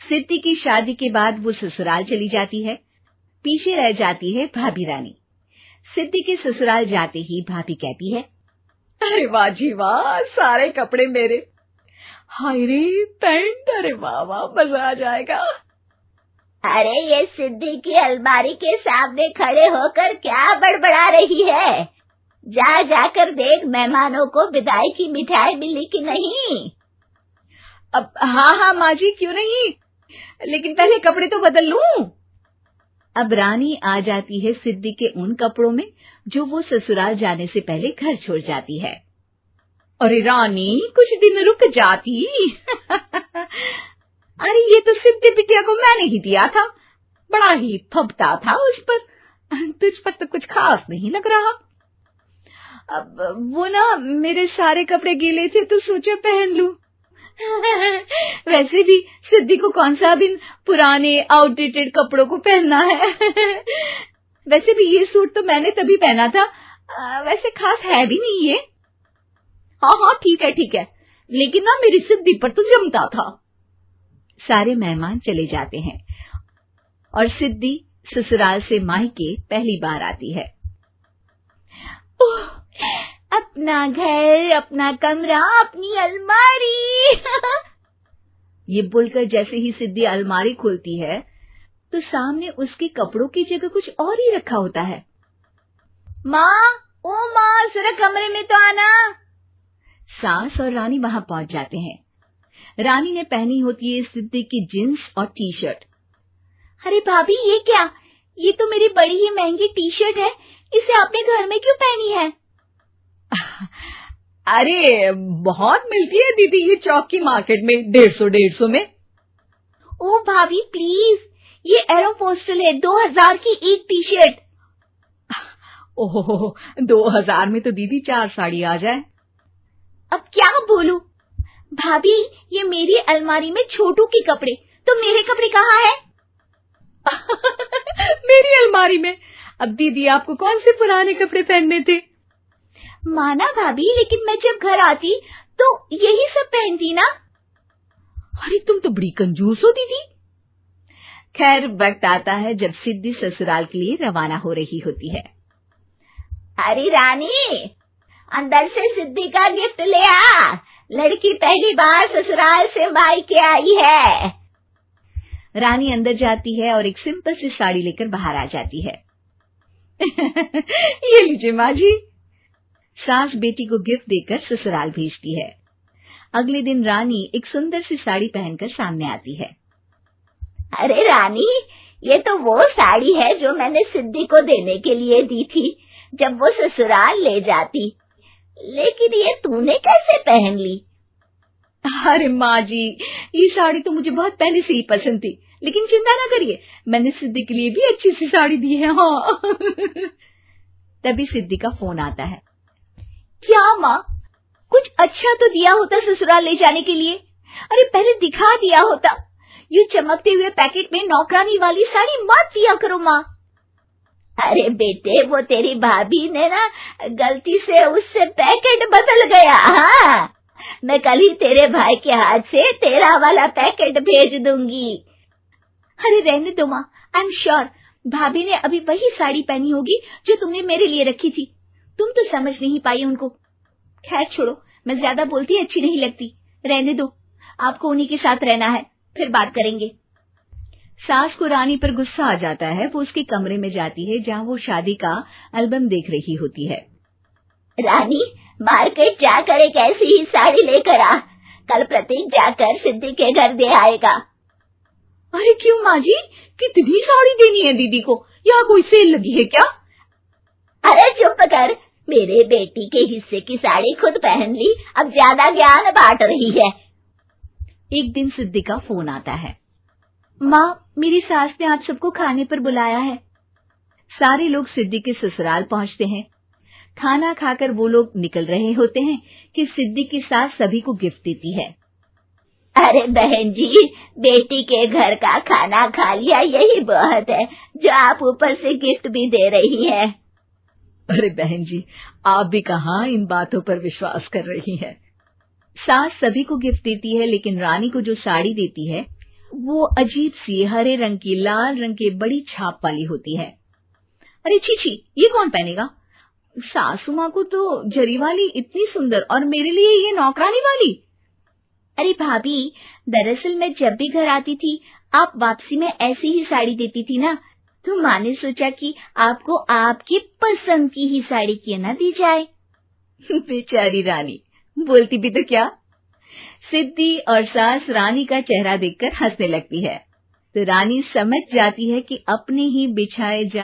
सिद्धि की शादी के बाद वो ससुराल चली जाती है। पीछे रह जाती है भाभी रानी। सिद्धि के ससुराल जाते ही भाभी कहती है, अरे वाह जी वाह, सारे कपड़े मेरे। हाय रे पैंट, अरे वाह वाह, मजा आ जाएगा। अरे ये सिद्धि की अलमारी के सामने खड़े होकर क्या बड़बड़ा रही है? जाकर देख मेहमानों को विदाई की मिठाई मिली कि नहीं। अब हाँ माँ जी, क्यों नहीं, लेकिन पहले कपड़े तो बदल लूं। अब रानी आ जाती है सिद्धि के उन कपड़ों में जो वो ससुराल जाने से पहले घर छोड़ जाती है। अरे रानी, कुछ दिन रुक जाती। अरे ये तो सिद्धि बिटिया को मैंने ही दिया था, बड़ा ही फबता था उस पर, तुझ पर तो कुछ खास नहीं लग रहा। अब वो ना मेरे सारे कपड़े गीले थे तो सोचा पहन लूं। वैसे भी सिद्धि को कौन सा भी पुराने आउटडेटेड कपड़ों को पहनना है। वैसे भी ये सूट तो मैंने तभी पहना था, वैसे खास है भी नहीं ये। हाँ ठीक है, लेकिन ना मेरी सिद्धि पर तो जमता था। सारे मेहमान चले जाते हैं और सिद्धि ससुराल से मायके पहली बार आती है। अपना घर, अपना कमरा, अपनी अलमारी। ये बोलकर जैसे ही सिद्धि अलमारी खोलती है तो सामने उसके कपड़ों की जगह कुछ और ही रखा होता है। माँ, जरा कमरे में तो आना। सास और रानी वहां पहुंच जाते हैं। रानी ने पहनी होती है सिद्धि की जींस और टी शर्ट। अरे भाभी, ये क्या? ये तो मेरी बड़ी ही महंगी टी शर्ट है, इसे आपने घर में क्यों पहनी है? अरे बहुत मिलती है दीदी ये चौक की मार्केट में, 150 में। ओ भाभी प्लीज, ये एरोपोस्टल है, 2000 की एक टी शर्ट। ओहो, 2000 में तो दीदी 4 साड़ी आ जाए। अब क्या बोलूं? भाभी, ये मेरी अलमारी में छोटू के कपड़े, तो मेरे कपड़े कहाँ हैं? मेरी अलमारी में? अब दीदी आपको कौन से पुराने कपड़े पहनने थे? माना भाभी, लेकिन मैं जब घर आती तो यही सब पहनती ना। अरे तुम तो बड़ी कंजूस हो दीदी। खैर, वक्त आता है जब सिद्धि ससुराल के लिए रवाना हो रही होती है। अरे रानी, अंदर से सिद्धि का गिफ्ट ले आ, लड़की पहली बार ससुराल से मायके आई है। रानी अंदर जाती है और एक सिंपल सी साड़ी लेकर बाहर आ जाती है। ये लीजिए माँ जी। सास बेटी को गिफ्ट देकर ससुराल भेजती है। अगले दिन रानी एक सुंदर सी साड़ी पहनकर सामने आती है। अरे रानी, ये तो वो साड़ी है जो मैंने सिद्धि को देने के लिए दी थी जब वो ससुराल ले जाती, लेकिन ये तूने कैसे पहन ली? अरे माँ जी, ये साड़ी तो मुझे बहुत पहले से ही पसंद थी, लेकिन चिंता ना करिए, मैंने सिद्धि के लिए भी अच्छी सी साड़ी दी है। हाँ। तभी सिद्धि का फोन आता है। क्या माँ, कुछ अच्छा तो दिया होता ससुराल ले जाने के लिए। अरे पहले दिखा दिया होता। यूं चमकते हुए पैकेट में नौकरानी वाली साड़ी मत दिया करो माँ। अरे बेटे, वो तेरी भाभी ने ना गलती से उससे पैकेट बदल गया। हाँ, मैं कल ही तेरे भाई के हाथ से तेरा वाला पैकेट भेज दूंगी। अरे रहने दो माँ, आई एम श्योर भाभी ने अभी वही साड़ी पहनी होगी जो तुमने मेरे लिए रखी थी। तुम तो समझ नहीं पाई उनको। खैर छोड़ो, मैं ज्यादा बोलती अच्छी नहीं लगती, रहने दो, आपको उन्हीं के साथ रहना है, फिर बात करेंगे। सास को रानी पर गुस्सा आ जाता है। वो उसके कमरे में जाती है जहाँ वो शादी का एल्बम देख रही होती है। रानी, मार्केट जाकर एक ऐसी ही साड़ी लेकर आ, कल प्रतीक जाकर सिद्धि के घर दे आएगा। अरे क्यों माँ जी, कितनी साड़ी देनी है दीदी को? यहाँ कोई सेल लगी है क्या? अरे चुप कर, मेरे बेटी के हिस्से की साड़ी खुद पहन ली, अब ज्यादा ज्ञान बांट रही है। एक दिन सिद्धि का फोन आता है। माँ, मेरी सास ने आप सबको खाने पर बुलाया है। सारे लोग सिद्धि के ससुराल पहुंचते हैं। खाना खाकर वो लोग निकल रहे होते हैं कि सिद्धि की सास सभी को गिफ्ट देती है। अरे बहन जी, बेटी के घर का खाना खा लिया, यही बहुत है जो आप ऊपर से गिफ्ट भी दे रही है। अरे बहन जी, आप भी कहाँ इन बातों पर विश्वास कर रही हैं। सास सभी को गिफ्ट देती है, लेकिन रानी को जो साड़ी देती है वो अजीब सी हरे रंग की लाल रंग के बड़ी छाप वाली होती है। अरे छी, ये कौन पहनेगा? सासू माँ को तो जरी वाली इतनी सुंदर और मेरे लिए ये नौकरानी वाली। अरे भाभी, दरअसल मैं जब भी घर आती थी आप वापसी में ऐसी ही साड़ी देती थी ना, तो माँ ने सोचा कि आपको आपकी पसंद की ही साड़ी क्यों ना दी जाए। बेचारी रानी, बोलती भी तो क्या। सिद्धि और सास रानी का चेहरा देखकर हंसने लगती है, तो रानी समझ जाती है कि अपने ही बिछाए